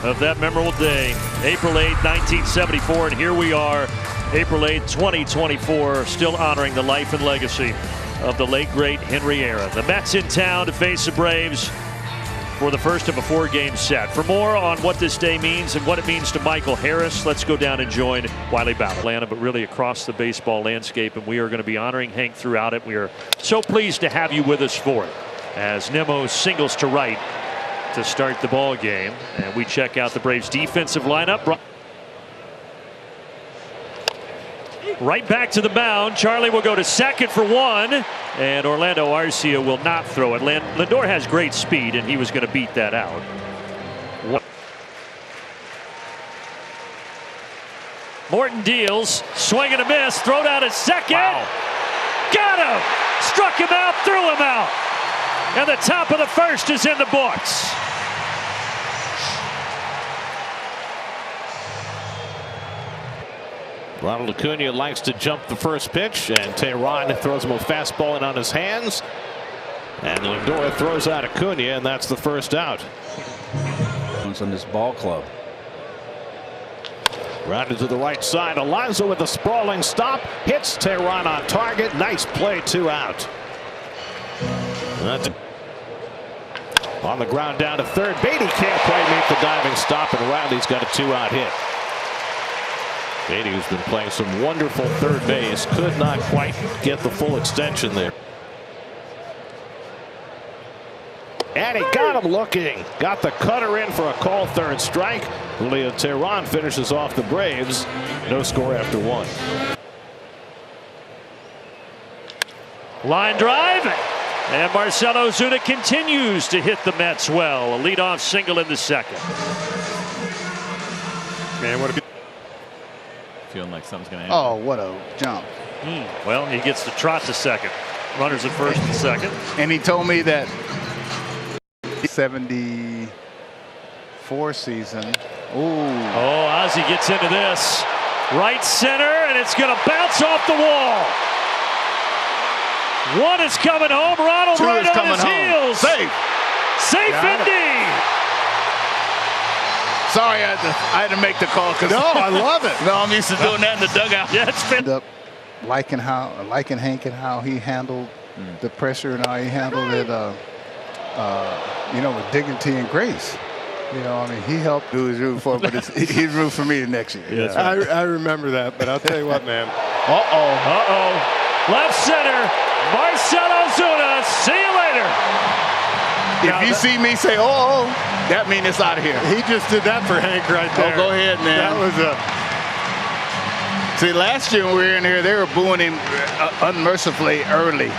Of that memorable day, April 8, 1974, and here we are, April 8, 2024, still honoring the life and legacy of the late, great Henry Aaron. The Mets in town to face the Braves for the first of a four-game set. For more on what this day means and what it means to Michael Harris, let's go down and join Wiley Ballard. Atlanta, but really across the baseball landscape, and we are going to be honoring Hank throughout it. We are so pleased to have you with us for it, as Nimmo singles to right to start the ball game, and we check out the Braves defensive lineup. Right back to the mound. Charlie will go to second for one, and Orlando Arcia will not throw it. Lindor has great speed, and he was going to beat that out. Morton deals, swing and a miss, throw down at second. Wow. Got him! Struck him out, threw him out. And the top of the first is in the books. Ronald Acuna likes to jump the first pitch, and Teheran throws him a fastball in on his hands. And Lindor throws out Acuna, and that's the first out. On this ball club. Rounded to the right side. Alonso with a sprawling stop. Hits Teheran on target. Nice play, 2 out. On the ground down to third. Beatty can't quite make the diving stop, and Riley's got a 2-out hit. Beatty, who's been playing some wonderful third base, could not quite get the full extension there. And he got him looking. Got the cutter in for a call third strike. Julio Teheran finishes off the Braves. No score after 1. Line drive. And Marcell Ozuna continues to hit the Mets well. A leadoff single in the second. Man, what a feeling like something's going to happen. Oh, what a jump. Well, he gets to trot to second. Runners at first and second. And he told me that 74 season. Ooh. Oh, Ozzy gets into this. Right center, and it's going to bounce off the wall. One is coming home. Ronald Two right is on coming his home. heels. Safe. Safe indeed. Sorry, I had to make the call because no, I love it. No, I'm used to doing that in the dugout. Yeah, it's been up liking Hank and how he handled the pressure and how he handled it. You know, with dignity and grace. You know, I mean, he helped do his root for, but he's root for me next year. Yeah, I remember that, but I'll tell you what, man. Left center, Marcell Ozuna. See you later. If you see me say, that means it's out of here. He just did that for Hank right there. Oh, go ahead, man. That was See, last year when we were in here, they were booing him unmercifully early.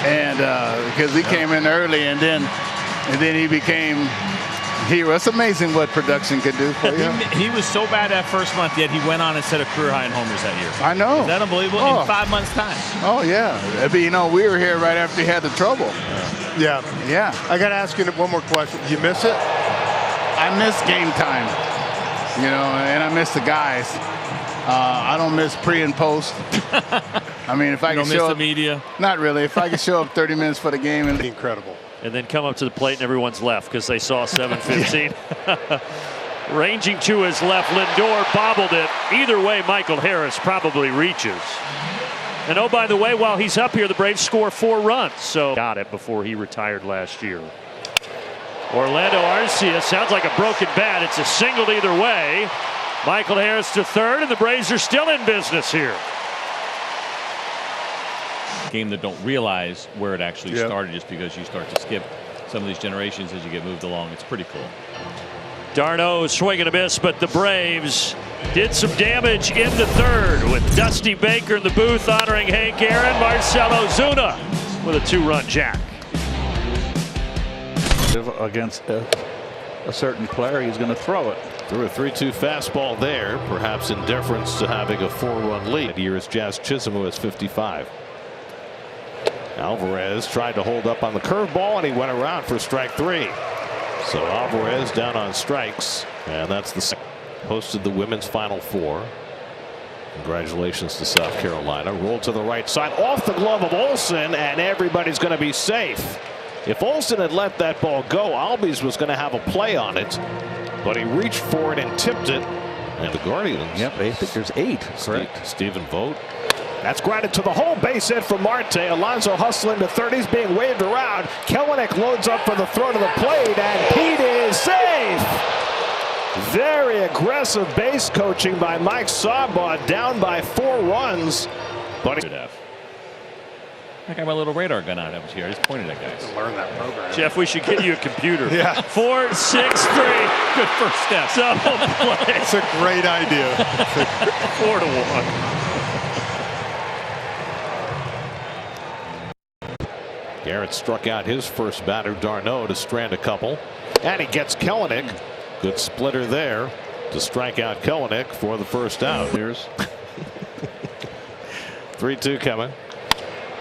And because he came in early, and then he became hero. It's amazing what production can do for you. He was so bad that first month, yet he went on and set a career high in homers that year. I know. Is that unbelievable? In 5 months' time. Oh, yeah. But, you know, we were here right after he had the trouble. Yeah. I got to ask you one more question. You miss it? I miss game time, you know, and I miss the guys. I don't miss pre and post. I mean, if I can show up, the media. Not really. If I could show up 30 minutes for the game, and incredible. And then come up to the plate and everyone's left because they saw 7:15. Ranging to his left, Lindor bobbled it. Either way, Michael Harris probably reaches. And oh, by the way, while he's up here, the Braves score 4 runs. So got it before he retired last year. Orlando Arcia sounds like a broken bat. It's a single either way. Michael Harris to third, and the Braves are still in business here. Game that don't realize where it actually started just because you start to skip some of these generations as you get moved along. It's pretty cool. Darno swing and a miss, but the Braves did some damage in the third with Dusty Baker in the booth honoring Hank Aaron. Marcell Ozuna with a 2-run jack. Against a certain player, he's going to throw it. Threw a 3-2 fastball there, perhaps in deference to having a 4-run lead. Here is Jazz Chisholm, who has 55. Alvarez tried to hold up on the curveball, and he went around for strike 3. So Alvarez down on strikes, and that's the second. Hosted the women's Final Four. Congratulations to South Carolina. Rolled to the right side, off the glove of Olson, and everybody's going to be safe. If Olson had let that ball go, Albies was going to have a play on it. but he reached for it and tipped it. And the Guardians. Yep, I think there's 8. Correct. Stephen Vogt. That's grounded to the hole, base hit from Marte. Alonso hustling to third. He's being waved around. Kelenic loads up for the throw to the plate, and Pete is safe. Very aggressive base coaching by Mike Sabaugh, down by 4 runs. But I got my little radar gun out. I was here. I just pointed at guys. Learn that program. Jeff, we should get you a computer. Yeah. 4, 6, 3. Good first step. Double play. It's a great idea. 4-1. Garrett struck out his first batter, Darno, to strand a couple. And he gets Kelenic. Good splitter there to strike out Kelenic for the first out. Here's 3-2 coming.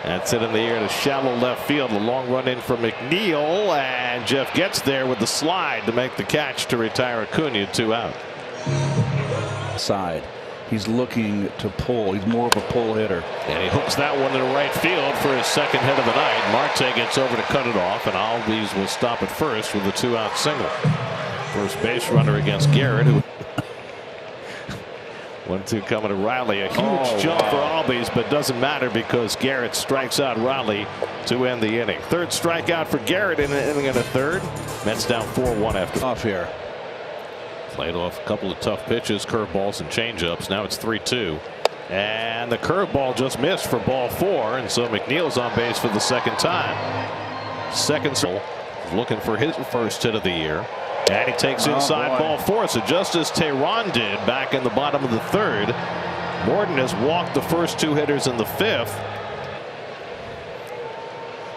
That's it in the air to shallow left field. A long run in from McNeil, and Jeff gets there with the slide to make the catch to retire Acuna. 2 out. side. He's looking to pull. He's more of a pull hitter. And he hooks that one to the right field for his second hit of the night. Marte gets over to cut it off, and Albies will stop at first with a 2-out single. First base runner against Garrett, who 1-2 coming to Riley. A huge jump for Albies, but doesn't matter because Garrett strikes out Riley to end the inning. Third strikeout for Garrett in the inning and a third. Mets down 4-1 after. Off here. Played off a couple of tough pitches, curveballs and changeups. Now it's 3-2. And the curveball just missed for ball 4, and so McNeil's on base for the second time. Second looking for his first hit of the year. And he takes inside ball 4. So just as Tehran did back in the bottom of the third, Morton has walked the first 2 hitters in the 5th.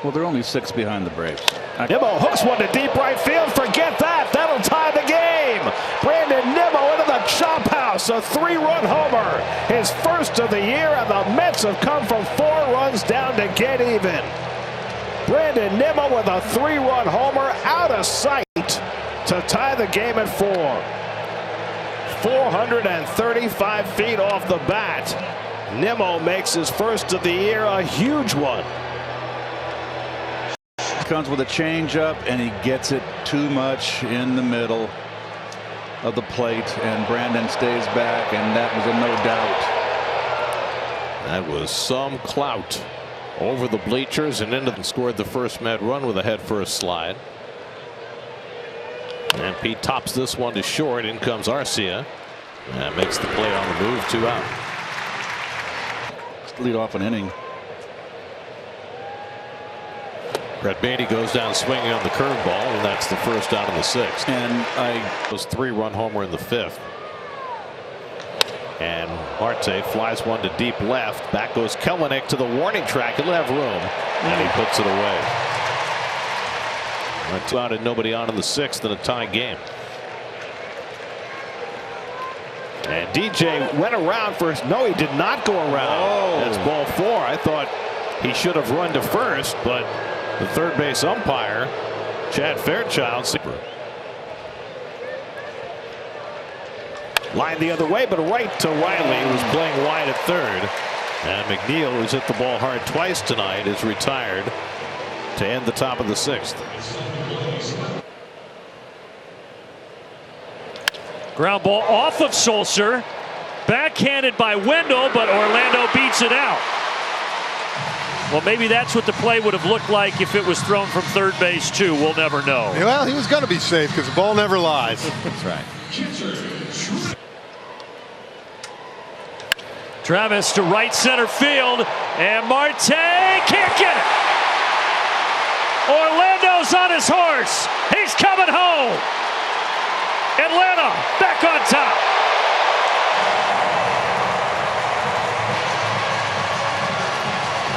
Well, they're only 6 behind the Braves. Nimmo hooks one to deep right field. Forget that. That'll tie the game. Brandon Nimmo into the chop house. A 3-run homer. His first of the year, and the Mets have come from 4 runs down to get even. Brandon Nimmo with a 3-run homer out of sight to tie the game at 4. 435 feet off the bat. Nimmo makes his first of the year, a huge one. Comes with a changeup, and he gets it too much in the middle of the plate, and Brandon stays back, and that was a no doubt. That was some clout over the bleachers and into scored the first Met run with a head first slide. And Pete tops this one to short. In comes Arcia. And makes the play on the move. 2 out. Lead off an inning. Brett Baty goes down swinging on the curveball, and that's the first out of the 6th. And was 3-run homer in the 5th. And Marte flies one to deep left. Back goes Kelenic to the warning track. He'll have room, and he puts it away. 2 out and nobody on in the 6th in a tie game. And DJ went around first. No, he did not go around. That's ball 4. I thought he should have run to first, but the third base umpire, Chad Fairchild, lined the other way, but right to Riley, who was playing wide at third. And McNeil, who's hit the ball hard twice tonight, is retired to end the top of the 6th. Ground ball off of Sulser. Backhanded by Wendell, but Orlando beats it out. Well, maybe that's what the play would have looked like if it was thrown from third base too. We'll never know. Well, he was going to be safe because the ball never lies. That's right. Travis to right center field, and Marte can't get it. Orlando's on his horse. He's coming home. Atlanta back on top.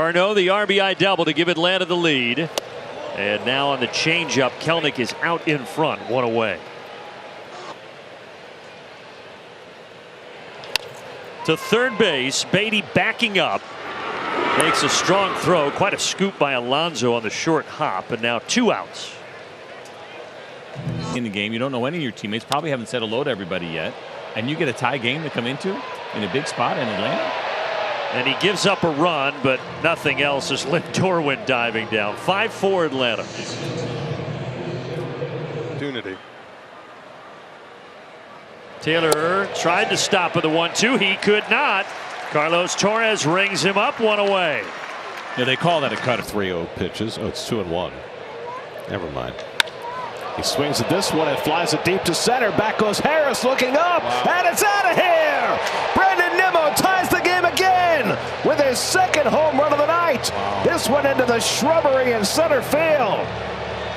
Arno, the RBI double to give Atlanta the lead. And now on the changeup, Kelenic is out in front, 1 away. To third base, Baty backing up. Makes a strong throw, quite a scoop by Alonso on the short hop, and now 2 outs. In the game, you don't know any of your teammates, probably haven't said hello to everybody yet, and you get a tie game to come into in a big spot in Atlanta. And he gives up a run, but nothing else as Lindor went diving down. 5-4 Atlanta. Opportunity. Taylor tried to stop with the 1-2. He could not. Carlos Torres rings him up, one away. Yeah, they call that a cut. 3-0 pitches. Oh, it's 2-1. Never mind. He swings at this one and flies it deep to center. Back goes Harris looking up, and it's out of here. Brandon Nimmo ties the game again with his second home run of the night. This one into the shrubbery in center field.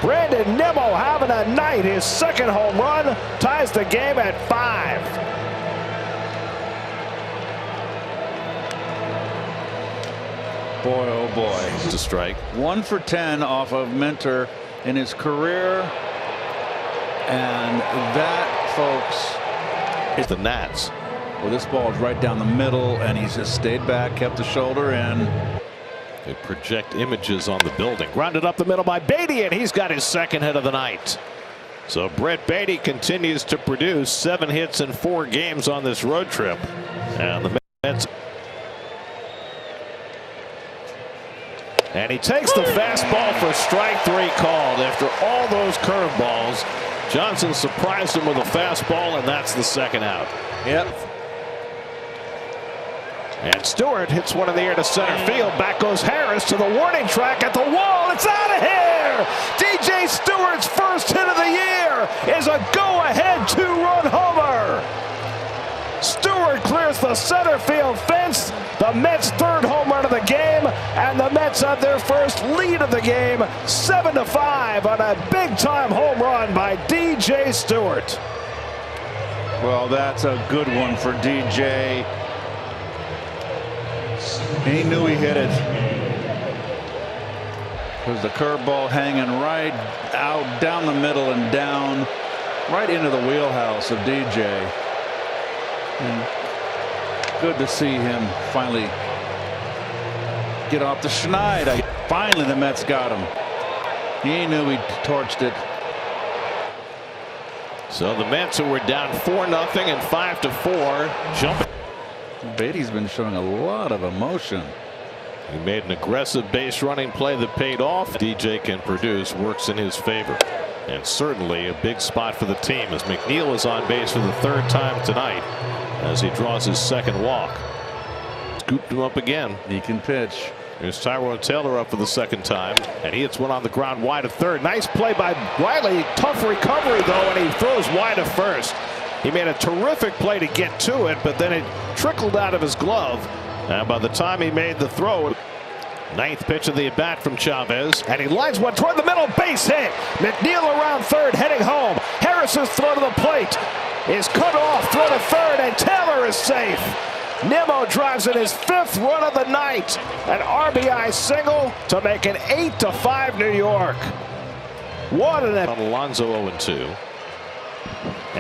Brandon Nimmo having a night. His second home run ties the game at 5. Boy, oh boy. It's a strike. 1 for 10 off of Minter in his career. And that, folks, is the Nats. Well, this ball is right down the middle, and he's just stayed back, kept the shoulder in. They project images on the building. Grounded up the middle by Beatty, and he's got his second hit of the night. So Brett Beatty continues to produce 7 hits in 4 games on this road trip. And the Mets. And he takes the fastball for strike 3 called after all those curveballs. Johnson surprised him with a fastball, and that's the second out. Yep. And Stewart hits one in the air to center field. Back goes Harris to the warning track at the wall. It's out of here. DJ Stewart's first hit of the year is a go-ahead 2-run homer. Stewart clears the center field fence. The Mets' third home run of the game, and the Mets have their first lead of the game, 7-5 on a big-time home run by DJ Stewart. Well, that's a good one for DJ. He knew he hit it. There's the curveball hanging right out down the middle and down right into the wheelhouse of DJ. And good to see him finally get off the schneid. Finally, the Mets got him. He knew he torched it. So the Mets, who were down 4-0 and 5-4, jumping. Beatty's been showing a lot of emotion. He made an aggressive base running play that paid off. DJ can produce, works in his favor. And certainly a big spot for the team as McNeil is on base for the 3rd time tonight as he draws his second walk. Scooped him up again. He can pitch. Here's Tyrone Taylor up for the 2nd time, and he hits one on the ground wide of 3rd. Nice play by Riley. Tough recovery though, and he throws wide of 1st. He made a terrific play to get to it, but then it trickled out of his glove. And by the time he made the throw, 9th pitch of the at bat from Chavez, and he lines one toward the middle, base hit. McNeil around 3rd, heading home. Harris's throw to the plate is cut off, throw to 3rd, and Taylor is safe. Nimmo drives in his 5th run of the night, an RBI single to make it 8-5 New York. What an on Alonso 0-2.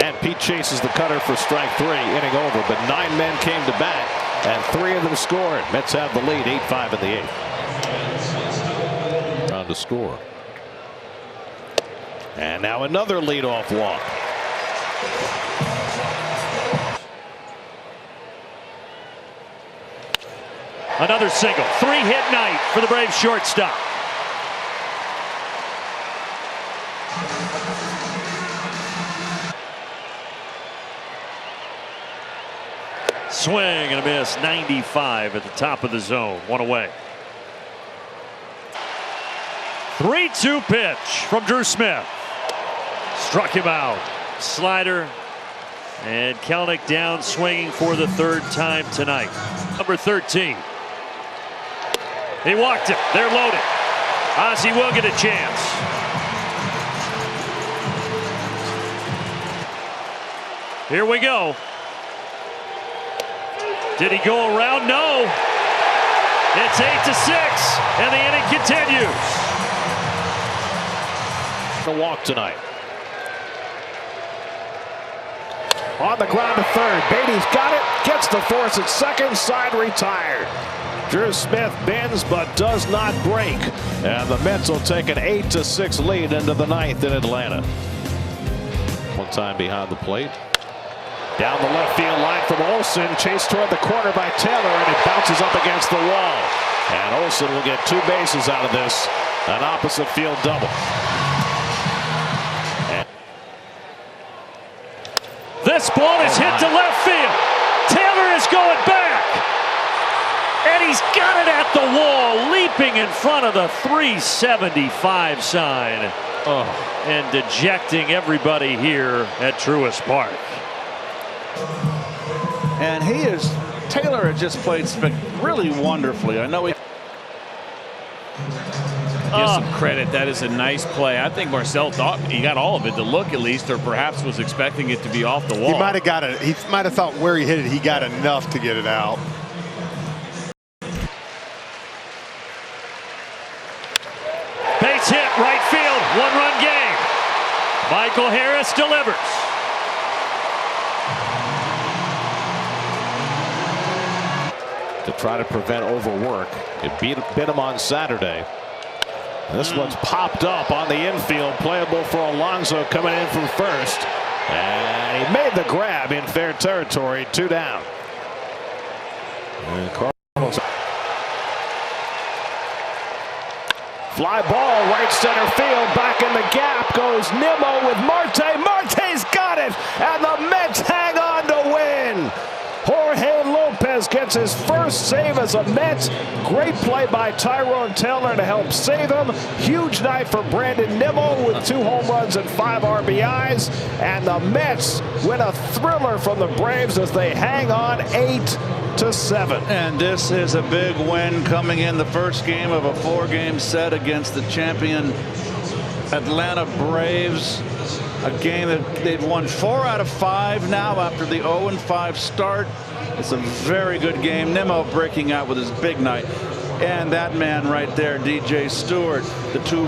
And Pete chases the cutter for strike 3, inning over, but 9 men came to bat, and 3 of them scored. Mets have the lead, 8-5 in the 8th. Round to score. And now another leadoff walk. Another single, 3-hit night for the Braves shortstop. Swing and a miss, 95 at the top of the zone, 1 away. 3-2 pitch from Drew Smith. Struck him out. Slider, and Kelenic down swinging for the 3rd time tonight. Number 13. He walked him. They're loaded. Ozzie will get a chance. Here we go. Did he go around? No. It's 8-6, and the inning continues. The walk tonight. On the ground to 3rd. Beatty's got it. Gets the force at 2nd. Side retired. Drew Smith bends but does not break. And the Mets will take an 8-6 lead into the 9th in Atlanta. One time behind the plate. Down the left field line from Olson. Chased toward the corner by Taylor, and it bounces up against the wall. And Olson will get 2 bases out of this. An opposite field double. This This ball is hit to left field. Taylor is going back. And he's got it at the wall, leaping in front of the 375 sign. And dejecting everybody here at Truist Park. And Taylor has just played really wonderfully. I know he. Give some credit. That is a nice play. I think Marcell thought he got all of it, the look at least, or perhaps was expecting it to be off the wall. He might have got it. He might have thought where he hit it, he got enough to get it out. Base hit, right field, one-run game. Michael Harris delivers. To try to prevent overwork. It bit him on Saturday. This one's popped up on the infield, playable for Alonso coming in from first. And he made the grab in fair territory, 2 down. And Carlos. Fly ball, right center field, back in the gap goes Nimmo with Marte. Marte's got it, and the Mets hang on to win. Jorge Lopez gets his first save as a Met. Great play by Tyrone Taylor to help save him. Huge night for Brandon Nimmo with 2 home runs and 5 RBIs. And the Mets win a thriller from the Braves as they hang on 8-7. And this is a big win coming in the first game of a 4-game set against the champion Atlanta Braves. A game that they've won 4 out of 5 now after the 0-5 start. It's a very good game. Nimmo breaking out with his big night. And that man right there, DJ Stewart, the 2